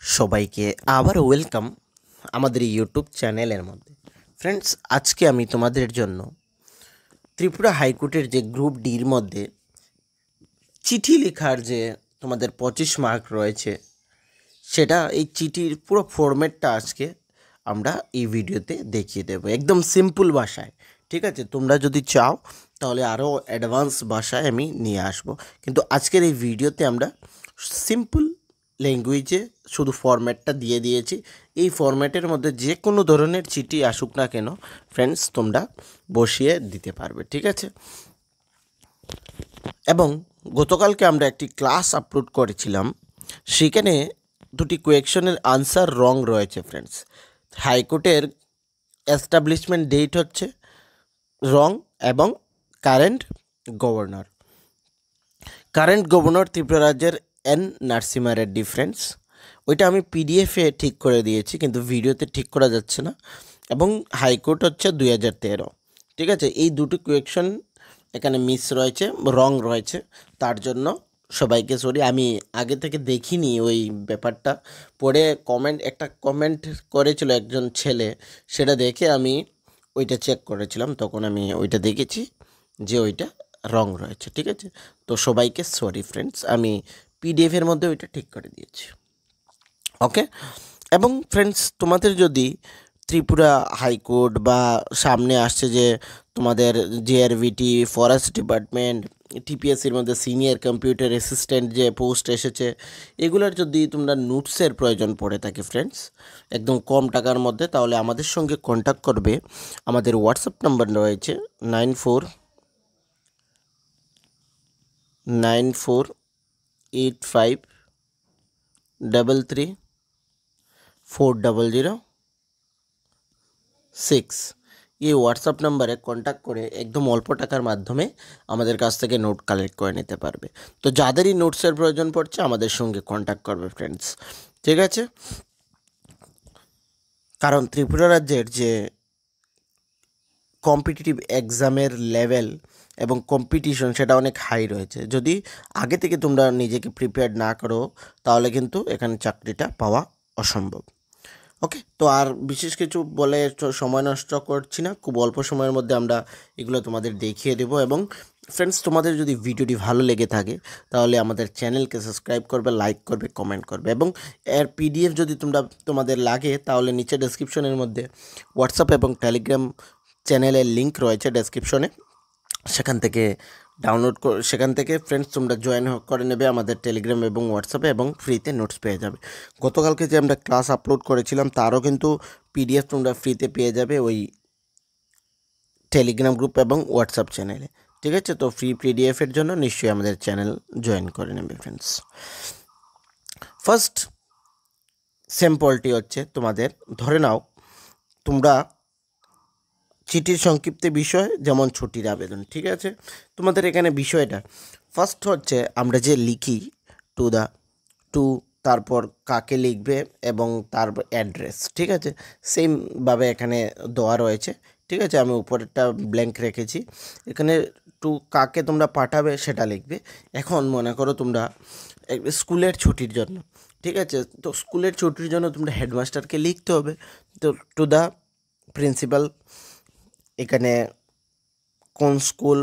সবাইকে আবার ওয়েলকাম আমাদের ইউটিউব চ্যানেলের মধ্যে। ফ্রেন্ডস, আজকে আমি তোমাদের জন্য ত্রিপুরা হাইকোর্টের যে গ্রুপ ডির মধ্যে চিঠি লেখার যে তোমাদের 25 মার্ক রয়েছে, সেটা এই চিঠির পুরো ফরম্যাটটা আজকে আমরা এই ভিডিওতে দেখিয়ে দেবো একদম সিম্পল ভাষায়। ঠিক আছে, তোমরা যদি চাও তাহলে আরও অ্যাডভান্স ভাষায় আমি নিয়ে আসবো, কিন্তু আজকের এই ভিডিওতে আমরা সিম্পল ল্যাঙ্গুয়েজে শুধু ফরম্যাটটা দিয়ে দিয়েছি। এই ফরম্যাটের মধ্যে যে কোনো ধরনের চিঠি আসুক না কেন ফ্রেন্ডস, তোমরা বসিয়ে দিতে পারবে। ঠিক আছে, এবং গতকালকে আমরা একটি ক্লাস আপলোড করেছিলাম, সেখানে দুটি কোয়েকশনের আনসার রং রয়েছে ফ্রেন্ডস। হাইকোর্টের এস্টাবলিশমেন্ট ডেট হচ্ছে রং এবং কারেন্ট গভর্নর ত্রিপুরা রাজ্যের এন নরসিমহা রেড্ডি ফ্রেন্ডস। ওইটা আমি পিডিএফে ঠিক করে দিয়েছি, কিন্তু ভিডিওতে ঠিক করা যাচ্ছে না। এবং হাইকোর্ট হচ্ছে 2013। ঠিক আছে, এই দুটো কোয়েকশন এখানে মিস রয়েছে, রং রয়েছে, তার জন্য সবাইকে সরি। আমি আগে থেকে দেখিনি ওই ব্যাপারটা, পরে একটা কমেন্ট করেছিল একজন ছেলে, সেটা দেখে আমি ওইটা চেক করেছিলাম, তখন আমি ওইটা দেখেছি যে ওইটা রং রয়েছে। ঠিক আছে, তো সবাইকে সরি ফ্রেন্ডস, আমি পিডিএফের মধ্যে ওইটা ঠিক করে দিয়েছি। ওকে, এবং ফ্রেন্ডস, তোমাদের যদি ত্রিপুরা হাইকোর্ট বা সামনে আসছে যে তোমাদের জেআরভিটি, ফরেস্ট ডিপার্টমেন্ট, টিপিএসসির মধ্যে সিনিয়র কম্পিউটার অ্যাসিস্ট্যান্ট যে পোস্ট এসেছে, এগুলোর যদি তোমরা নোটসের প্রয়োজন পড়ে থাকে ফ্রেন্ডস, একদম কম টাকার মধ্যে, তাহলে আমাদের সঙ্গে কন্ট্যাক্ট করবে। আমাদের হোয়াটসঅ্যাপ নাম্বার রয়েছে 9485334006। এই হোয়াটসঅ্যাপ নাম্বারে কন্ট্যাক্ট করে একদম অল্প টাকার মাধ্যমে আমাদের কাছ থেকে নোট কালেক্ট করে নিতে পারবে। তো যাদেরই নোটসের প্রয়োজন পড়ছে আমাদের সঙ্গে কন্ট্যাক্ট করবে ফ্রেন্ডস। ঠিক আছে, কারণ ত্রিপুরা রাজ্যের যে কম্পিটিটিভ এক্সামের লেভেল এবং কম্পিটিশন সেটা অনেক হাই রয়েছে। যদি আগে থেকে তোমরা নিজেকে প্রিপেয়ার না করো তাহলে কিন্তু এখানে চাকরিটা পাওয়া অসম্ভব। ওকে, তো আর বিশেষ কিছু বলে সময় নষ্ট করছি না, খুব অল্প সময়ের মধ্যে আমরা এগুলো তোমাদের দেখিয়ে দেবো। এবং ফ্রেন্ডস, তোমাদের যদি ভিডিওটি ভালো লেগে থাকে তাহলে আমাদের চ্যানেলকে সাবস্ক্রাইব করবে, লাইক করবে, কমেন্ট করবে। এবং এর পিডিএফ যদি তোমাদের লাগে তাহলে নিচে ডেসক্রিপশনের মধ্যে হোয়াটসঅ্যাপ এবং টেলিগ্রাম চ্যানেলের লিঙ্ক রয়েছে ডেসক্রিপশনে, সেখান থেকে ফ্রেন্ডস তোমরা জয়েন করে নেবে আমাদের টেলিগ্রাম এবং হোয়াটসঅ্যাপে, এবং ফ্রিতে নোটস পেয়ে যাবে। গতকালকে যে আমরা ক্লাস আপলোড করেছিলাম তারও কিন্তু পিডিএফ তোমরা ফ্রিতে পেয়ে যাবে ওই টেলিগ্রাম গ্রুপ এবং হোয়াটসঅ্যাপ চ্যানেলে। ঠিক আছে, তো ফ্রি পিডিএফের জন্য নিশ্চয়ই আমাদের চ্যানেল জয়েন করে নেবে ফ্রেন্ডস। ফার্স্ট স্যাম্পলটি হচ্ছে তোমাদের, ধরে নাও তোমরা চিঠির সংক্ষিপ্ত বিষয় যেমন ছুটির আবেদন। ঠিক আছে, তোমাদের এখানে বিষয়টা ফার্স্ট হচ্ছে আমরা যে লিখি টু তারপর কাকে লিখবে এবং তার অ্যাড্রেস। ঠিক আছে, সেমভাবে এখানে দেওয়া রয়েছে। ঠিক আছে, আমি উপরেরটা ব্ল্যাঙ্ক রেখেছি, এখানে টু কাকে তোমরা পাঠাবে সেটা লিখবে। এখন মনে করো তোমরা স্কুলের ছুটির জন্য, ঠিক আছে, তো স্কুলের ছুটির জন্য তোমরা হেডমাস্টারকে লিখতে হবে, তো টু দ্য প্রিন্সিপাল, এখানে কোন স্কুল,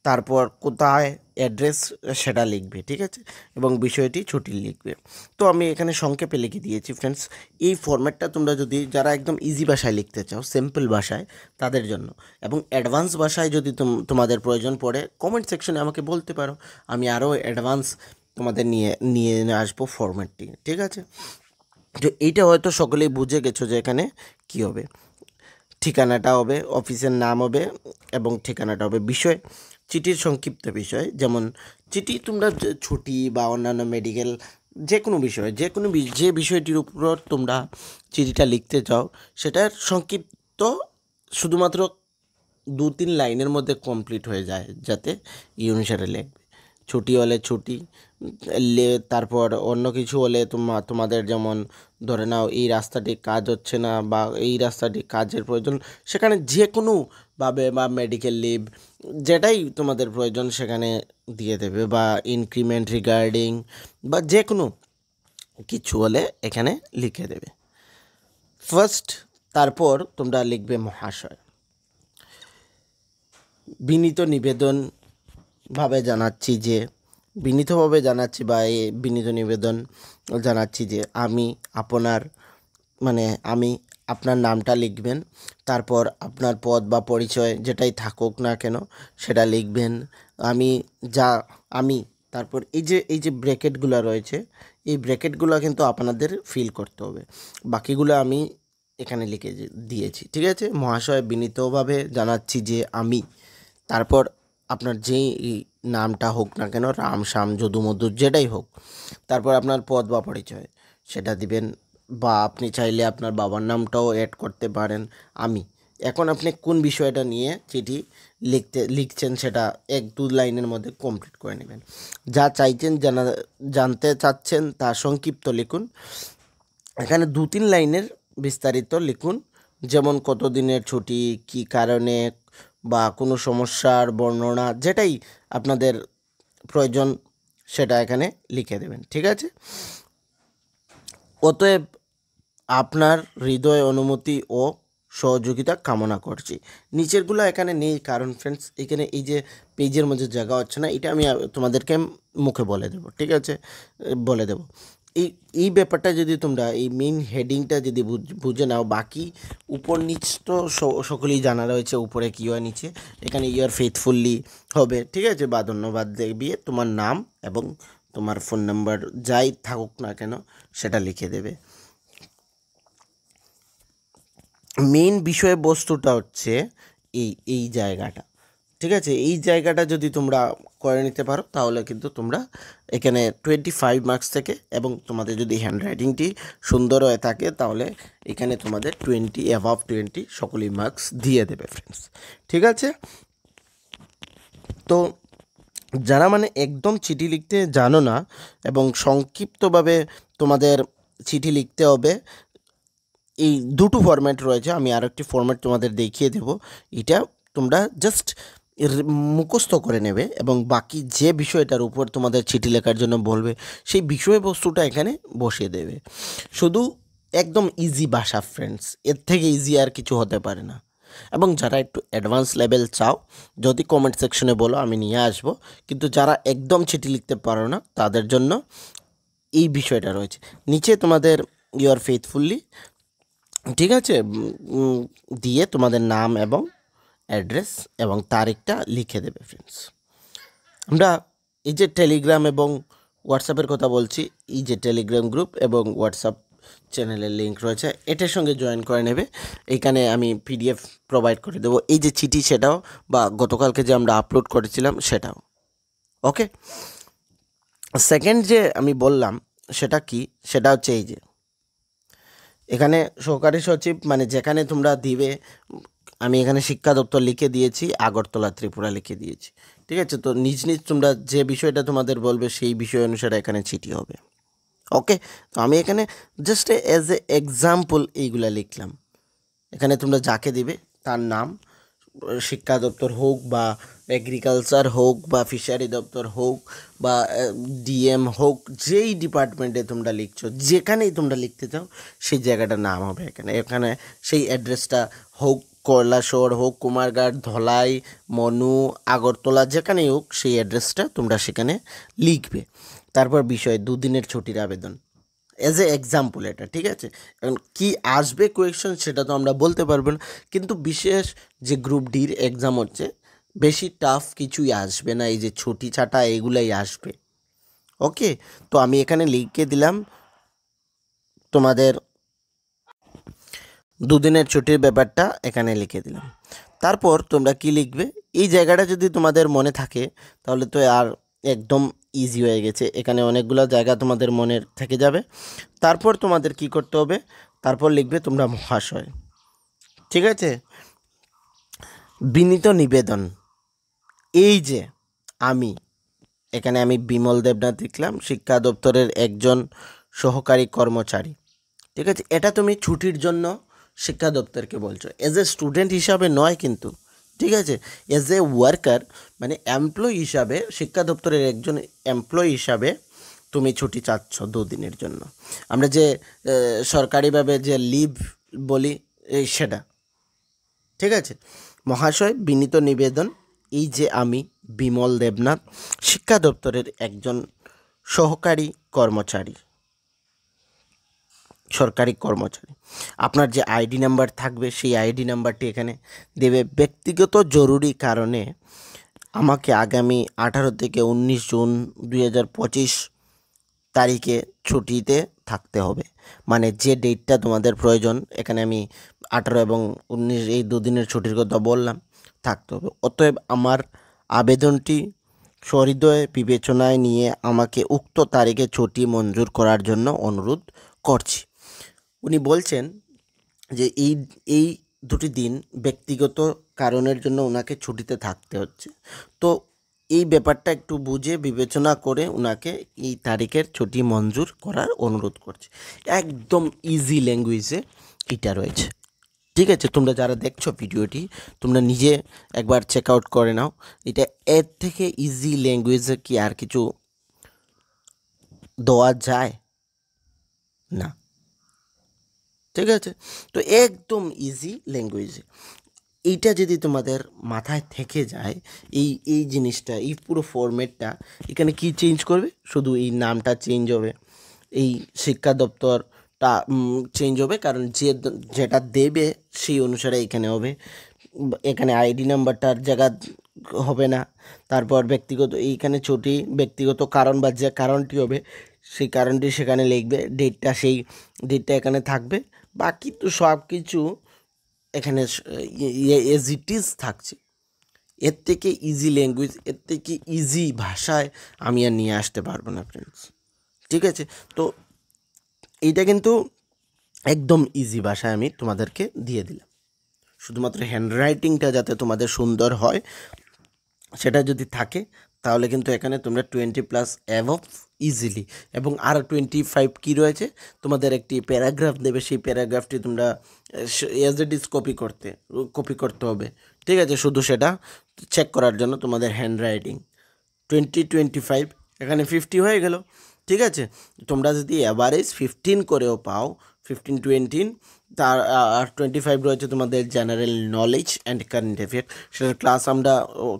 তারপর কোথায় অ্যাড্রেস সেটা লিখবে। ঠিক আছে, এবং বিষয়টি ছুটি লিখবে। তো আমি এখানে সংক্ষেপে লিখে দিয়েছি ফ্রেন্ডস। এই ফরম্যাটটা তোমরা যদি যারা একদম ইজি ভাষায় লিখতে চাও, সিম্পল ভাষায়, তাদের জন্য, এবং অ্যাডভান্স ভাষায় যদি তোমাদের প্রয়োজন পড়ে কমেন্ট সেকশনে আমাকে বলতে পারো, আমি আরও অ্যাডভান্স তোমাদের নিয়ে আসবো ফরম্যাটটি। ঠিক আছে, তো এইটা হয়তো সকলেই বুঝে গেছো যে এখানে কী হবে। ঠিকানাটা হবে, অফিসের নাম হবে এবং ঠিকানাটা হবে। বিষয়, চিঠির সংক্ষিপ্ত বিষয়, যেমন চিঠি তোমরা ছুটি বা অন্যান্য মেডিকেল যে কোনো বিষয়, যে বিষয়টির উপর তোমরা চিঠিটা লিখতে চাও সেটার সংক্ষিপ্ত শুধুমাত্র 2-3 লাইনের মধ্যে কমপ্লিট হয়ে যায়, যাতে এই অনুসারে লিখবে। ছুটি হলে ছুটি, তারপর অন্য কিছু হলে তোমাদের যেমন ধরে নাও এই রাস্তাটি কাজ হচ্ছে না বা এই রাস্তাটি কাজের প্রয়োজন, সেখানে যে কোনোভাবে, বা মেডিকেল লিভ, যেটাই তোমাদের প্রয়োজন সেখানে দিয়ে দেবে, বা ইনক্রিমেন্ট রিগার্ডিং, বা যে কোনো কিছু হলে এখানে লিখে দেবে ফার্স্ট। তারপর তোমরা লিখবে মহাশয়। বিনীত নিবেদন ভাবে জানাচ্ছি যে বিনীতভাবে জানাচ্ছি বা এই বিনীত নিবেদন জানাচ্ছি যে আমি আপনার আমি আপনার নামটা লিখবেন, তারপর আপনার পদ বা পরিচয় যেটাই থাকুক না কেন সেটা লিখবেন। আমি যা আমি তারপর এই যে ব্র্যাকেটগুলো রয়েছে, এই ব্র্যাকেটগুলো কিন্তু আপনাদের ফিল করতে হবে। বাকিগুলো আমি এখানে লিখে দিয়েছি, ঠিক আছে। মহাশয় বিনীতভাবে জানাচ্ছি যে আমি, তারপর আপনার যেই নামটা হোক না কেন, রাম শ্যাম যদু মধু যেটাই হোক, তারপর আপনার পদ বা পরিচয় সেটা দিবেন, বা আপনি চাইলে আপনার বাবার নামটাও অ্যাড করতে পারেন। আমি এখন আপনি কোন বিষয়টা নিয়ে চিঠি লিখছেন সেটা 1-2 লাইনের মধ্যে কমপ্লিট করে নেবেন। যা চাইছেন জানতে চাচ্ছেন তা সংক্ষিপ্ত লিখুন। এখানে 2-3 লাইনের বিস্তারিত লিখুন, যেমন কত দিনের ছুটি, কী কারণে, বা কোনো সমস্যার বর্ণনা, যেটাই আপনাদের প্রয়োজন সেটা এখানে লিখে দেবেন, ঠিক আছে। অতএব আপনার হৃদয় অনুমতি ও সহযোগিতা কামনা করছি। নিচেরগুলো এখানে নেই, কারণ ফ্রেন্ডস এখানে এই যে পেজের মধ্যে জায়গা হচ্ছে না, এটা আমি তোমাদেরকে মুখে বলে দেবো, ঠিক আছে, বলে দেবো। এই ব্যাপারটা যদি তোমরা এই মেইন হেডিংটা যদি বুঝে নাও, বাকি উপর নিচ তো সকলেই জানা রয়েছে, উপরে কী হয় নিচে এখানে ইয়ার ফেথফুলি হবে, ঠিক আছে, বা ধন্যবাদ দিয়ে তোমার নাম এবং তোমার ফোন নাম্বার যাই থাকুক না কেন সেটা লিখে দেবে। মেইন বিষয়বস্তুটা হচ্ছে এই জায়গাটা, ঠিক আছে। এই জায়গাটা যদি তোমরা করে নিতে পারো তাহলে কিন্তু তোমরা এখানে 25 মার্কস থেকে, এবং তোমাদের যদি হ্যান্ডরাইটিংটি সুন্দর হয়ে থাকে তাহলে এখানে তোমাদের 20 অ্যাভাব 20 সকলেই মার্কস দিয়ে দেবে ফ্রেন্ডস, ঠিক আছে। তো যারা একদম চিঠি লিখতে জানো না এবং সংক্ষিপ্তভাবে তোমাদের চিঠি লিখতে হবে, এই দুটো ফরম্যাট রয়েছে, আমি আরেকটি ফরম্যাট তোমাদের দেখিয়ে দেব। এটা তোমরা জাস্ট মুখস্থ করে নেবে এবং বাকি যে বিষয়টার উপর তোমাদের চিঠি লেখার জন্য বলবে সেই বিষয়বস্তুটা এখানে বসিয়ে দেবে। শুধু একদম ইজি ভাষা ফ্রেন্ডস, এর থেকে ইজি আর কিছু হতে পারে না। এবং যারা একটু অ্যাডভান্স লেভেল চাও, যদি কমেন্ট সেকশনে বলো আমি নিয়ে আসবো, কিন্তু যারা একদম চিঠি লিখতে পারো না তাদের জন্য এই বিষয়টা রয়েছে। নিচে তোমাদের ইউর ফেথফুলি, ঠিক আছে, দিয়ে তোমাদের নাম এবং অ্যাড্রেস এবং তারিখটা লিখে দেবে ফ্রেন্ডস। আমরা এই যে টেলিগ্রাম এবং হোয়াটসঅ্যাপের কথা বলছি, এই যে টেলিগ্রাম গ্রুপ এবং হোয়াটসঅ্যাপ চ্যানেলের লিঙ্ক রয়েছে, এটার সঙ্গে জয়েন করে নেবে। এইখানে আমি পিডিএফ প্রোভাইড করে দেবো, এই যে চিঠি সেটাও, বা গতকালকে যে আমরা আপলোড করেছিলাম সেটাও, ওকে। সেকেন্ড যে আমি বললাম সেটা কি, সেটা হচ্ছে এই যে এখানে সহকারী সচিব যেখানে তোমরা দিবে, আমি এখানে শিক্ষা দপ্তর লিখে দিয়েছি, আগরতলা ত্রিপুরা লিখে দিয়েছি, ঠিক আছে। তো নিজ নিজ তোমরা যে বিষয়টা তোমাদের বলবে সেই বিষয় অনুসারে এখানে চিঠি হবে, ওকে। তো আমি এখানে জাস্ট অ্যাজ এ এক্সাম্পল এইগুলা লিখলাম। এখানে তোমরা যাকে দিবে তার নাম, শিক্ষা দপ্তর হোক বা এগ্রিকালচার হোক বা ফিশারি দপ্তর হোক বা ডিএম হোক, যেই ডিপার্টমেন্টে তোমরা লিখছো, যেখানেই তোমরা লিখতে চাও সেই জায়গাটার নাম হবে এখানে সেই অ্যাড্রেসটা হোক, কৈলাসহর হোক, কুমারঘাট, ধলাই, মনু, আগরতলা, যেখানেই হোক সেই অ্যাড্রেসটা তোমরা সেখানে লিখবে। তারপর বিষয় 2 দিনের ছুটির আবেদন, অ্যাজ এ এক্সাম্পল এটা, ঠিক আছে। এখন কী আসবে কোয়েশ্চন সেটা তো আমরা বলতে পারবো না, কিন্তু বিশেষ যে গ্রুপ ডির এক্সাম হচ্ছে বেশি টাফ কিছুই আসবে না, এই যে ছুটি ছাটা এগুলাই আসবে, ওকে। তো আমি এখানে লিখে দিলাম তোমাদের 2 দিনের ছুটির ব্যাপারটা এখানে লিখে দিলাম। তারপর তোমরা কি লিখবে, এই জায়গাটা যদি তোমাদের মনে থাকে তাহলে তো আর একদম ইজি হয়ে গেছে, এখানে অনেকগুলো জায়গা তোমাদের মনে থেকে যাবে। তারপর তোমাদের কি করতে হবে, তারপর লিখবে তোমরা মহাশয়, ঠিক আছে। বিনীত নিবেদন, এই যে আমি এখানে আমি বিমল দেবনাথ লিখলাম, শিক্ষা দপ্তরের একজন সহকারী কর্মচারী, ঠিক আছে। এটা তুমি ছুটির জন্য শিক্ষা দপ্তরকে বলছো, এজ এ স্টুডেন্ট হিসাবে নয় কিন্তু, ঠিক আছে। এজ এ ওয়ার্কার এমপ্লয়ি হিসাবে, শিক্ষা দপ্তরের একজন এমপ্লয়ি হিসাবে তুমি ছুটি চাচ্ছ 2 দিনের জন্য। আমরা যে সরকারিভাবে যে লিভ বলি সেটা, ঠিক আছে। মহাশয়, বিনীত নিবেদন, এই যে আমি বিমল দেবনাথ, শিক্ষা দপ্তরের একজন সহকারী কর্মচারী, সরকারি কর্মচারী। আপনার যে আইডি নাম্বার থাকবে সেই আইডি নাম্বারটি এখানে দেবে। ব্যক্তিগত জরুরি কারণে আমাকে আগামী 18 থেকে 19 জুন 2025 তারিখে ছুটিতে থাকতে হবে। মানে যে ডেটটা তোমাদের প্রয়োজন, এখানে আমি 18 এবং 19 এই 2 দিনের ছুটির কথা বললাম, থাকতে হবে। অতএব আমার আবেদনটি সহৃদয় বিবেচনায় নিয়ে আমাকে উক্ত তারিখে ছুটি মঞ্জুর করার জন্য অনুরোধ করছি। উনি বলছেন যে এই 2টি দিন ব্যক্তিগত কারণের জন্য ওনাকে ছুটিতে থাকতে হচ্ছে। তো এই ব্যাপারটা একটু বুঝে বিবেচনা করে ওনাকে এই তারিখের ছুটি মঞ্জুর করার অনুরোধ করছে। একদম ইজি ল্যাঙ্গুয়েজে এটা রয়েছে, ঠিক আছে। তোমরা যারা দেখছো ভিডিওটি, তোমরা নিজে একবার চেক আউট করে নাও। এটা এর থেকে ইজি ল্যাঙ্গুয়েজে কি আর কিছু দেওয়া যায় না, ঠিক আছে। তো একদম ইজি ল্যাঙ্গুয়েজে এইটা যদি তোমাদের মাথায় থেকে যায়, এই জিনিসটা, এই পুরো ফরম্যাটটা, এখানে কি চেঞ্জ করবে? শুধু এই নামটা চেঞ্জ হবে, এই শিক্ষা দপ্তরটা চেঞ্জ হবে, কারণ যেটা দেবে সেই অনুসারে এখানে হবে। এখানে আইডি নাম্বারটার জায়গা হবে না। তারপর ব্যক্তিগত, এইখানে ছুটি ব্যক্তিগত কারণ বা যে কারণটি হবে সেই কারণটি সেখানে লিখবে, ডেটটা সেই ডেটটা এখানে থাকবে। বাকি তো সব কিছু এখানে এজ ইট ইজ থাকছে। এর থেকে ইজি ল্যাঙ্গুয়েজ, এর থেকে ইজি ভাষায় আমি আর নিয়ে আসতে পারবো না ফ্রেন্ডস, ঠিক আছে। তো এইটা কিন্তু একদম ইজি ভাষায় আমি তোমাদেরকে দিয়ে দিলাম। শুধুমাত্র হ্যান্ডরাইটিংটা যাতে তোমাদের সুন্দর হয় সেটা যদি থাকে, তাহলে কিন্তু এখানে তোমরা 20+ অ্যাবভ ইজিলি। এবং আর 25 কী রয়েছে, তোমাদের একটি প্যারাগ্রাফ দেবে, সেই প্যারাগ্রাফটি তোমরা এজ ইট ইজ কপি করতে হবে, ঠিক আছে। শুধু সেটা চেক করার জন্য তোমাদের হ্যান্ডরাইটিং 20-25, এখানে 50 হয়ে গেল, ঠিক আছে। তোমরা যদি অ্যাভারেজ 15 করেও পাও, 15-20, তার আর 25 রয়েছে তোমাদের general knowledge and current affair. সেটার ক্লাস আমরা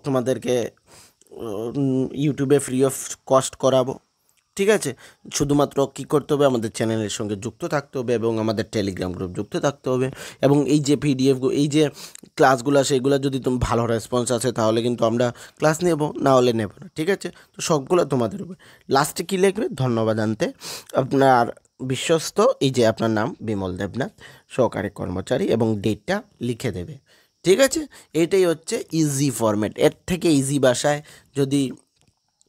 তোমাদেরকে ইউটিউবে ফ্রি অফ কস্ট করাবো, ঠিক আছে। শুধুমাত্র কী করতে হবে, আমাদের চ্যানেলের সঙ্গে যুক্ত থাকতে হবে এবং আমাদের টেলিগ্রাম গ্রুপ যুক্ত থাকতে হবে। এবং এই যে পিডিএফ, এই যে ক্লাসগুলো, সেইগুলো যদি তুমি ভালো রেসপন্স আছে তাহলে কিন্তু আমরা ক্লাস নেব, না হলে নেব না, ঠিক আছে। তো সবগুলো তোমাদের উপর। লাস্টে কী লিখবে? ধন্যবাদ জানতে আপনার বিশ্বস্ত, এই যে আপনার নাম বিমল দেবনাথ, সহকারী কর্মচারী, এবং ডেটটা লিখে দেবে, ঠিক আছে। এইটাই হচ্ছে ইজি ফরম্যাট। এর থেকে ইজি ভাষায় যদি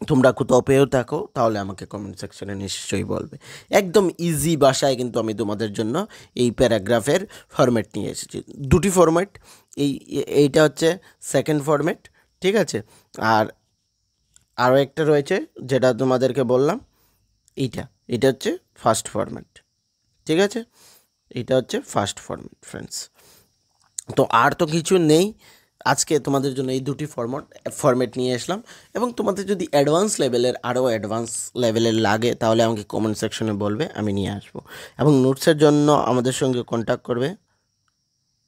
তোমরা কোথাও পেয়েও থাকো তাহলে আমাকে কমেন্ট সেকশনে নিশ্চয়ই বলবে। একদম ইজি ভাষায় কিন্তু আমি তোমাদের জন্য এই প্যারাগ্রাফের ফরম্যাট নিয়ে এসেছি। 2টি ফরম্যাট, এইটা হচ্ছে সেকেন্ড ফরম্যাট, ঠিক আছে। আর আরও একটা রয়েছে যেটা তোমাদেরকে বললাম, এটা হচ্ছে ফার্স্ট ফরম্যাট, ঠিক আছে। এটা হচ্ছে ফার্স্ট ফরম্যাট ফ্রেন্ডস। তো আর তো কিছু নেই, আজকে তোমাদের জন্য এই 2টি ফরম্যাট নিয়ে আসলাম। এবং তোমাদের যদি আরও অ্যাডভান্স লেভেলের লাগে তাহলে আমাকে কমেন্ট সেকশনে বলবে, আমি নিয়ে আসবো। এবং নোটসের জন্য আমাদের সঙ্গে কন্ট্যাক্ট করবে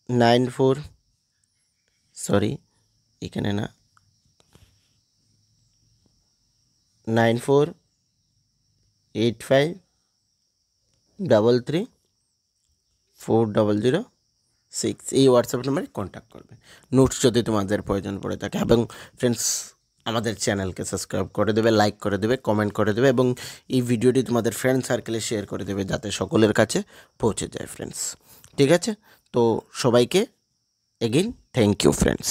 9485334006, এই হোয়াটসঅ্যাপ নাম্বারে কন্ট্যাক্ট করবে নোটস যদি তোমাদের প্রয়োজন পড়ে থাকে। এবং ফ্রেন্ডস, আমাদের চ্যানেলকে সাবস্ক্রাইব করে দেবে, লাইক করে দেবে, কমেন্ট করে দেবে, এবং এই ভিডিওটি তোমাদের ফ্রেন্ড সার্কেলে শেয়ার করে দেবে যাতে সকলের কাছে পৌঁছে যায় ফ্রেন্ডস, ঠিক আছে। তো সবাইকে এগেইন থ্যাংক ইউ ফ্রেন্ডস।